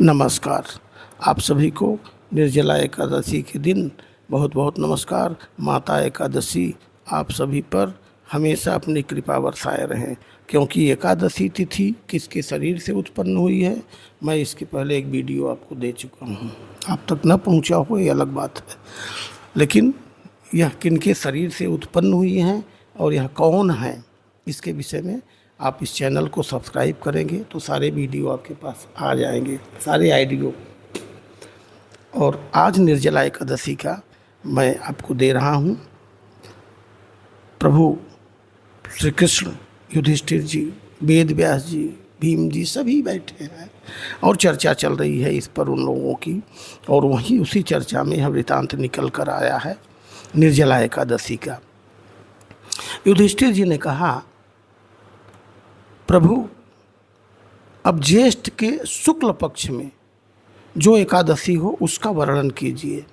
नमस्कार। आप सभी को निर्जला एकादशी के दिन बहुत बहुत नमस्कार। माता एकादशी आप सभी पर हमेशा अपनी कृपा बरसाए रहें, क्योंकि एकादशी तिथि किसके शरीर से उत्पन्न हुई है मैं इसके पहले एक वीडियो आपको दे चुका हूँ। आप तक न पहुँचा हो ये अलग बात है, लेकिन यह किनके शरीर से उत्पन्न हुई हैं और यह कौन है इसके विषय में आप इस चैनल को सब्सक्राइब करेंगे तो सारे वीडियो आपके पास आ जाएंगे, सारे आइडियो। और आज निर्जला एकादशी का मैं आपको दे रहा हूँ। प्रभु श्री कृष्ण, युधिष्ठिर जी, वेद व्यास जी, भीम जी सभी बैठे हैं और चर्चा चल रही है इस पर उन लोगों की। और वहीं उसी चर्चा में यह वृतांत निकल कर आया है निर्जला एकादशी का। युधिष्ठिर जी ने कहा, प्रभु अब ज्येष्ठ के शुक्ल पक्ष में जो एकादशी हो उसका वर्णन कीजिए।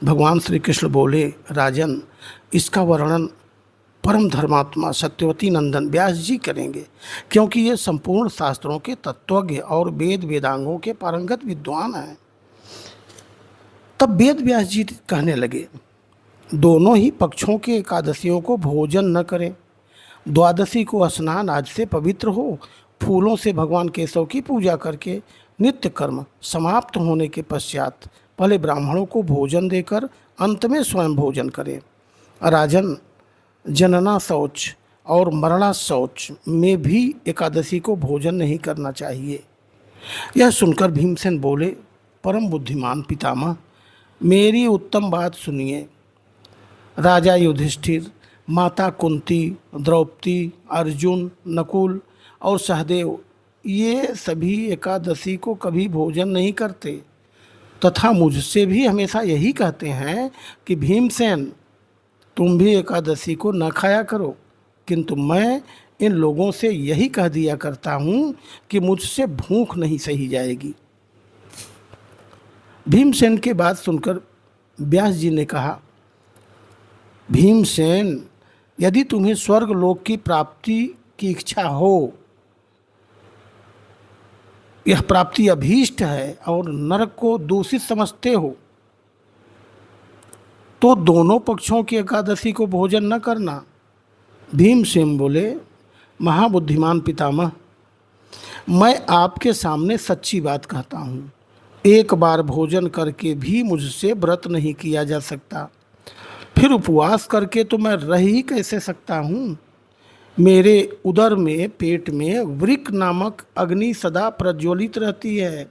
भगवान श्री कृष्ण बोले, राजन इसका वर्णन परम धर्मात्मा सत्यवती नंदन व्यास जी करेंगे, क्योंकि ये संपूर्ण शास्त्रों के तत्वज्ञ और वेद वेदांगों के पारंगत विद्वान हैं। तब वेद व्यास जी कहने लगे, दोनों ही पक्षों के एकादशियों को भोजन न करें। द्वादशी को स्नान आज से पवित्र हो, फूलों से भगवान केशव की पूजा करके नित्य कर्म समाप्त होने के पश्चात पहले ब्राह्मणों को भोजन देकर अंत में स्वयं भोजन करें। राजन, जनना शौच और मरणा शौच में भी एकादशी को भोजन नहीं करना चाहिए। यह सुनकर भीमसेन बोले, परम बुद्धिमान पितामह, मेरी उत्तम बात सुनिए। राजा युधिष्ठिर, माता कुंती, द्रौपदी, अर्जुन, नकुल और सहदेव ये सभी एकादशी को कभी भोजन नहीं करते तथा मुझसे भी हमेशा यही कहते हैं कि भीमसेन तुम भी एकादशी को न खाया करो, किंतु मैं इन लोगों से यही कह दिया करता हूँ कि मुझसे भूख नहीं सही जाएगी। भीमसेन की बात सुनकर व्यास जी ने कहा, भीमसेन यदि तुम्हें स्वर्ग लोक की प्राप्ति की इच्छा हो, यह प्राप्ति अभीष्ट है और नरक को दूषित समझते हो, तो दोनों पक्षों की एकादशी को भोजन न करना। भीमसेन बोले, महाबुद्धिमान पितामह, मैं आपके सामने सच्ची बात कहता हूँ। एक बार भोजन करके भी मुझसे व्रत नहीं किया जा सकता, फिर उपवास करके तो मैं रह ही कैसे सकता हूँ। मेरे उदर में, पेट में वृक्क नामक अग्नि सदा प्रज्वलित रहती है,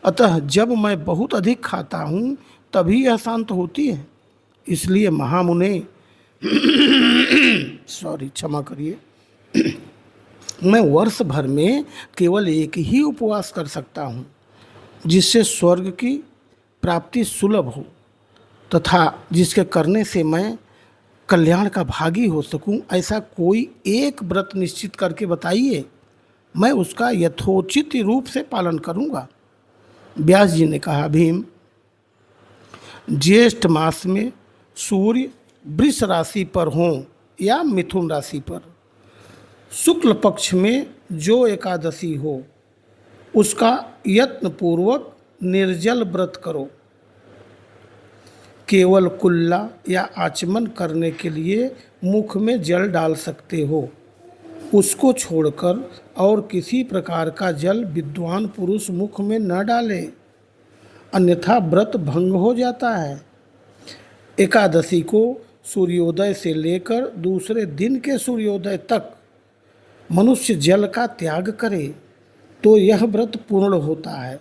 अतः जब मैं बहुत अधिक खाता हूँ तभी यह शांत होती है। इसलिए महामुने क्षमा करिए, मैं वर्ष भर में केवल एक ही उपवास कर सकता हूँ जिससे स्वर्ग की प्राप्ति सुलभ हो तथा जिसके करने से मैं कल्याण का भागी हो सकूं। ऐसा कोई एक व्रत निश्चित करके बताइए, मैं उसका यथोचित रूप से पालन करूंगा। व्यास जी ने कहा, भीम, ज्येष्ठ मास में सूर्य वृष राशि पर हों या मिथुन राशि पर, शुक्ल पक्ष में जो एकादशी हो उसका यत्नपूर्वक निर्जल व्रत करो। केवल कुल्ला या आचमन करने के लिए मुख में जल डाल सकते हो, उसको छोड़कर और किसी प्रकार का जल विद्वान पुरुष मुख में न डाले, अन्यथा व्रत भंग हो जाता है। एकादशी को सूर्योदय से लेकर दूसरे दिन के सूर्योदय तक मनुष्य जल का त्याग करे तो यह व्रत पूर्ण होता है।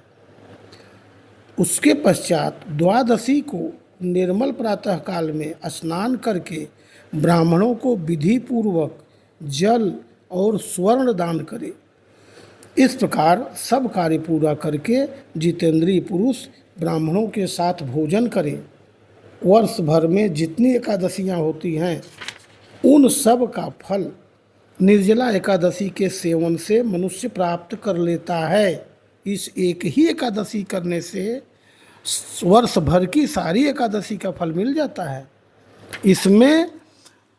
उसके पश्चात द्वादशी को निर्मल प्रातः काल में स्नान करके ब्राह्मणों को विधि पूर्वक जल और स्वर्ण दान करे। इस प्रकार सब कार्य पूरा करके जितेंद्रीय पुरुष ब्राह्मणों के साथ भोजन करे। वर्ष भर में जितनी एकादशियां होती हैं उन सब का फल निर्जला एकादशी के सेवन से मनुष्य प्राप्त कर लेता है। इस एक ही एकादशी करने से वर्ष भर की सारी एकादशी का फल मिल जाता है, इसमें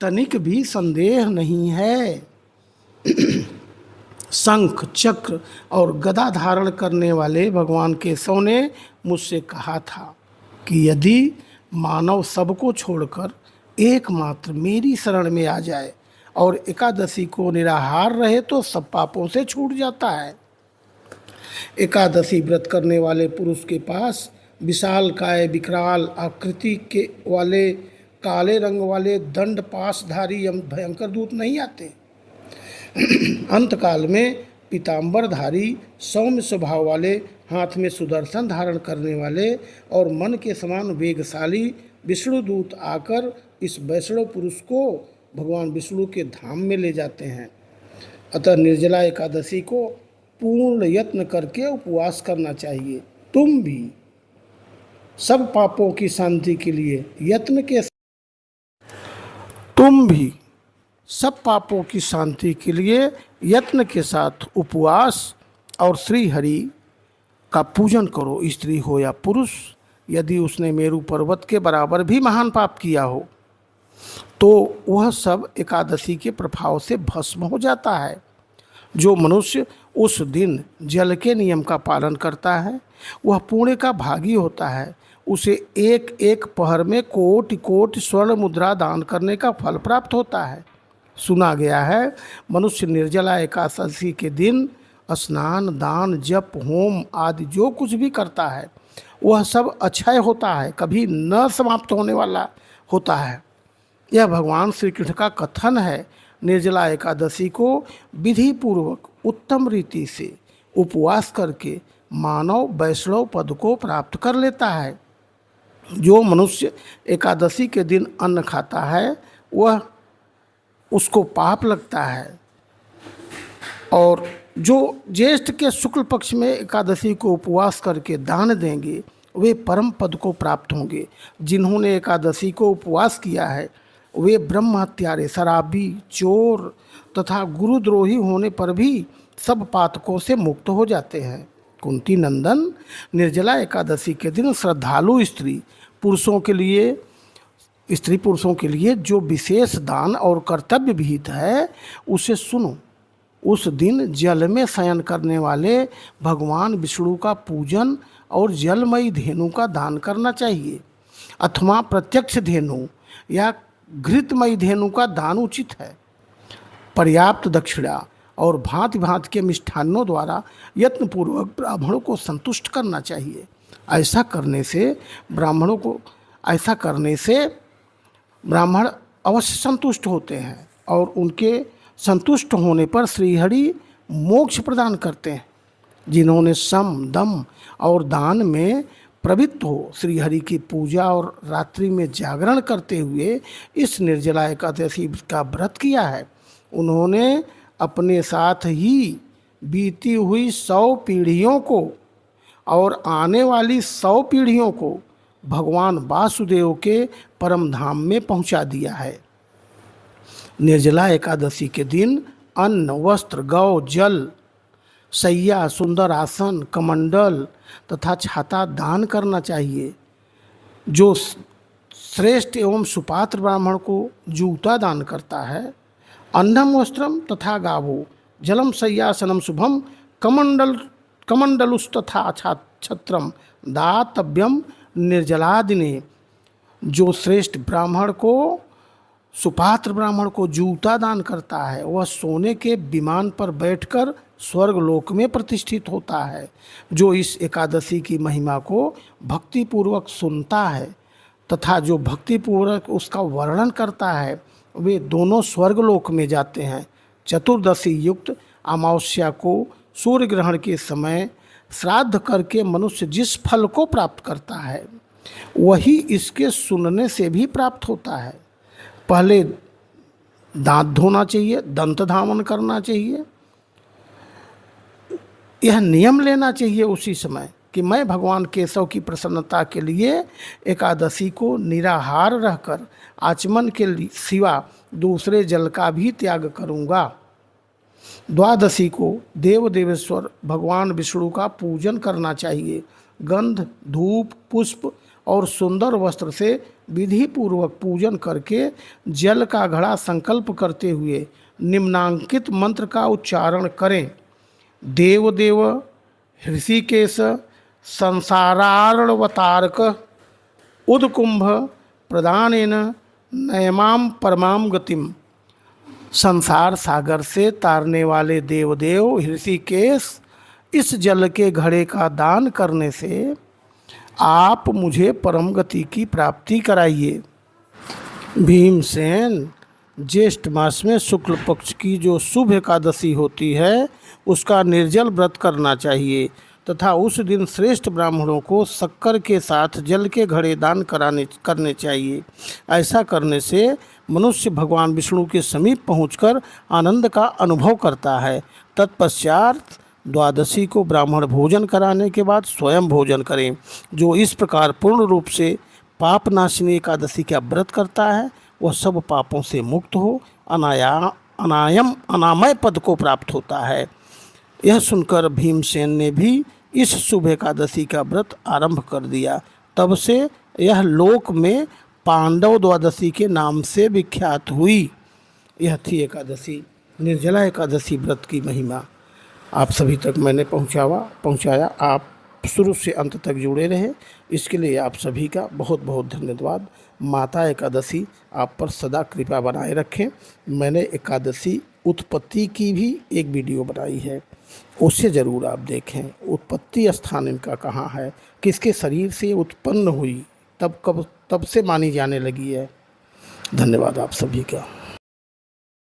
तनिक भी संदेह नहीं है। शंख चक्र और गदा धारण करने वाले भगवान केशव ने मुझसे कहा था कि यदि मानव सबको छोड़कर एकमात्र मेरी शरण में आ जाए और एकादशी को निराहार रहे तो सब पापों से छूट जाता है। एकादशी व्रत करने वाले पुरुष के पास विशाल काय विकराल आकृति के वाले काले रंग वाले दंड पासधारी भयंकर दूत नहीं आते। अंतकाल में पीताम्बरधारी सौम्य स्वभाव वाले, हाथ में सुदर्शन धारण करने वाले और मन के समान वेगशाली विष्णु दूत आकर इस वैष्णव पुरुष को भगवान विष्णु के धाम में ले जाते हैं। अतः निर्जला एकादशी को पूर्ण यत्न करके उपवास करना चाहिए। तुम भी सब पापों की शांति के लिए यत्न के साथ उपवास और श्री हरि का पूजन करो। स्त्री हो या पुरुष, यदि उसने मेरु पर्वत के बराबर भी महान पाप किया हो तो वह सब एकादशी के प्रभाव से भस्म हो जाता है। जो मनुष्य उस दिन जल के नियम का पालन करता है वह पुण्य का भागी होता है। उसे एक एक पहर में कोटि कोटि स्वर्ण मुद्रा दान करने का फल प्राप्त होता है। सुना गया है मनुष्य निर्जला एकादशी के दिन स्नान दान जप होम आदि जो कुछ भी करता है वह सब अक्षय होता है, कभी न समाप्त होने वाला होता है। यह भगवान श्री कृष्ण का कथन है। निर्जला एकादशी को विधि पूर्वक उत्तम रीति से उपवास करके मानव वैष्णव पद को प्राप्त कर लेता है। जो मनुष्य एकादशी के दिन अन्न खाता है वह उसको पाप लगता है, और जो ज्येष्ठ के शुक्ल पक्ष में एकादशी को उपवास करके दान देंगे वे परम पद को प्राप्त होंगे। जिन्होंने एकादशी को उपवास किया है वे ब्रह्म हत्यारे, शराबी, चोर तथा गुरुद्रोही होने पर भी सब पातकों से मुक्त हो जाते हैं। कुंती नंदन, निर्जला एकादशी के दिन श्रद्धालु स्त्री पुरुषों के लिए जो विशेष दान और कर्तव्य विहित है उसे सुनो। उस दिन जल में शयन करने वाले भगवान विष्णु का पूजन और जलमयी धेनु का दान करना चाहिए, अथवा प्रत्यक्ष धेनु या घृतमयी धेनु का दान उचित है। पर्याप्त दक्षिणा और भांति भांति के मिष्ठान्नों द्वारा यत्नपूर्वक ब्राह्मणों को संतुष्ट करना चाहिए। ऐसा करने से ब्राह्मण अवश्य संतुष्ट होते हैं और उनके संतुष्ट होने पर श्रीहरि मोक्ष प्रदान करते हैं। जिन्होंने सम दम और दान में प्रवृत्त हो श्रीहरि की पूजा और रात्रि में जागरण करते हुए इस निर्जला एकादशी का व्रत किया है, उन्होंने अपने साथ ही बीती हुई 100 पीढ़ियों को और आने वाली 100 पीढ़ियों को भगवान वासुदेव के परम धाम में पहुंचा दिया है। निर्जला एकादशी के दिन अन्न, वस्त्र, गौ, जल, शैया, सुंदर आसन, कमंडल तथा छाता दान करना चाहिए। जो श्रेष्ठ एवं सुपात्र ब्राह्मण को जूता दान करता है, अन्नम वस्त्रम तथा गावो, जलम शय्यासनम शुभम, कमंडलुस्तथा छत्रम दातव्यम निर्जलादिने। जो श्रेष्ठ ब्राह्मण को सुपात्र ब्राह्मण को जूता दान करता है वह सोने के विमान पर बैठकर स्वर्ग लोक में प्रतिष्ठित होता है। जो इस एकादशी की महिमा को भक्तिपूर्वक सुनता है तथा जो भक्तिपूर्वक उसका वर्णन करता है वे दोनों स्वर्ग लोक में जाते हैं। चतुर्दशी युक्त अमावस्या को सूर्य ग्रहण के समय श्राद्ध करके मनुष्य जिस फल को प्राप्त करता है वही इसके सुनने से भी प्राप्त होता है। पहले दांत धोना चाहिए, दंत धावन करना चाहिए। यह नियम लेना चाहिए उसी समय कि मैं भगवान केशव की प्रसन्नता के लिए एकादशी को निराहार रहकर आचमन के सिवा दूसरे जल का भी त्याग करूँगा। द्वादशी को देव देवेश्वर भगवान विष्णु का पूजन करना चाहिए। गंध, धूप, पुष्प और सुंदर वस्त्र से विधि पूर्वक पूजन करके जल का घड़ा संकल्प करते हुए निम्नांकित मंत्र का उच्चारण करें। देवदेव ऋषिकेश संसारार्णवतारक उदकुंभ प्रदानेन नयमाम परमाम गतिम। संसार सागर से तारने वाले देवदेव ऋषिकेश, इस जल के घड़े का दान करने से आप मुझे परम गति की प्राप्ति कराइए। भीमसेन, ज्येष्ठ मास में शुक्ल पक्ष की जो शुभ एकादशी होती है उसका निर्जल व्रत करना चाहिए तथा उस दिन श्रेष्ठ ब्राह्मणों को शक्कर के साथ जल के घड़े दान करने चाहिए। ऐसा करने से मनुष्य भगवान विष्णु के समीप पहुंचकर आनंद का अनुभव करता है। तत्पश्चात द्वादशी को ब्राह्मण भोजन कराने के बाद स्वयं भोजन करें। जो इस प्रकार पूर्ण रूप से पाप नाशिनी एकादशी का व्रत करता है वह सब पापों से मुक्त हो अनामय पद को प्राप्त होता है। यह सुनकर भीमसेन ने भी इस शुभ एकादशी का व्रत आरंभ कर दिया। तब से यह लोक में पांडव द्वादशी के नाम से विख्यात हुई। यह थी एकादशी, निर्जला एकादशी व्रत की महिमा। आप सभी तक मैंने पहुंचाया। आप शुरू से अंत तक जुड़े रहे, इसके लिए आप सभी का बहुत बहुत धन्यवाद। माता एकादशी आप पर सदा कृपा बनाए रखें। मैंने एकादशी उत्पत्ति की भी एक वीडियो बनाई है, उसे ज़रूर आप देखें। उत्पत्ति स्थान इनका कहाँ है, किसके शरीर से उत्पन्न हुई, तब से मानी जाने लगी है। धन्यवाद आप सभी का।